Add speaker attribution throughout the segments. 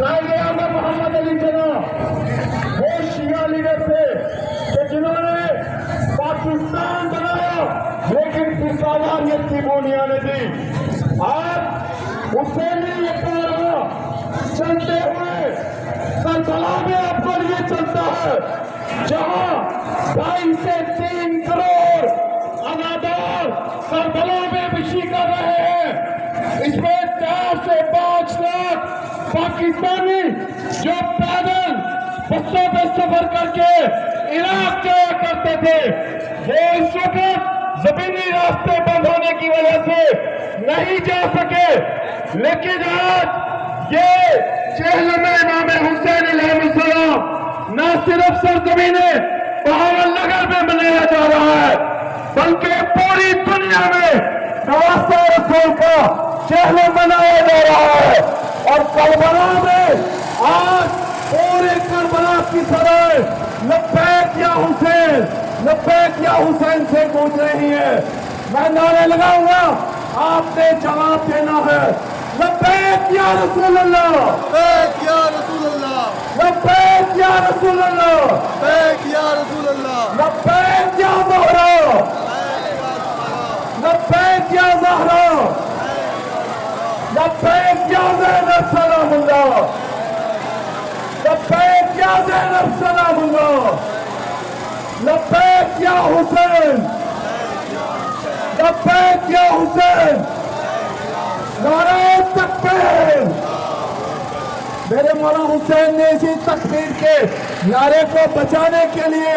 Speaker 1: قائد اعظم محمد علی جناح وہ شیعہ لیڈر تھے کہ جنہوں نے پاکستان بنایا لیکن پشاوریت کی بنیادیں دی. آج حسینی کارواں چلتے ہوئے کربلا میں آپ کو یہ چلتا ہے جہاں 2.5 سے 3 کروڑ ادادار کربلا میں بشی کر رہے ہیں. اس میں 4 سے 5 لاکھ پاکستانی جو پیدل بسوں پہ سفر کر کے عراق جایا کرتے تھے وہ اس وقت زمینی راستے بند ہونے کی وجہ سے نہیں جا سکے. لیکن آج یہ چہلم امام حسین علیہ السلام نہ صرف سرزمین بہاول نگر میں منایا جا رہا ہے بلکہ پوری دنیا میں نواسہ رسول کا چہلم منایا جا رہا ہے. اور کربلا میں آج پورے کربلا کی سرائے لبیک یا حسین لبیک یا حسین سے گونج رہی ہے. میں نعرے لگاؤں گا آپ نے جواب دینا ہے. لبیک یا رسول اللہ،
Speaker 2: لبیک یا رسول اللہ،
Speaker 1: لبیک یا رسول اللہ،
Speaker 2: لبیک یا رسول اللہ،
Speaker 1: لبیک یا زہرا، لبیک یا زہرا، لبیک یا زینب سلام اللہ، لبیک یا زینب سلام اللہ، لبیک یا حسین، لبیک یا حسین. نعرہ تکبیر. میرے مولا حسین نے اسی تکبیر کے نعرے کو بچانے کے لیے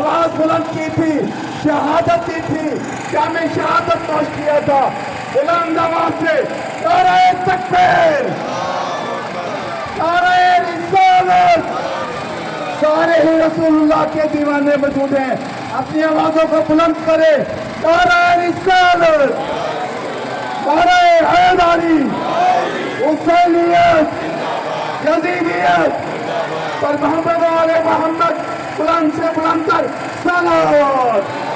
Speaker 1: آواز بلند کی تھی، شہادت دی تھی. کیا میں شہادت نوش کیا تھا بلند آواز سے نعرہ تکبیر، نعرہ رسالت. سارے ہی رسول اللہ کے دیوانے موجود ہیں، اپنی آوازوں کو بلند کرے. نعرہ رسالت، نعرہ حیدری، حسینیت، یزیدیت پر محمد و آل محمد بلند سے بلند تر صلوات.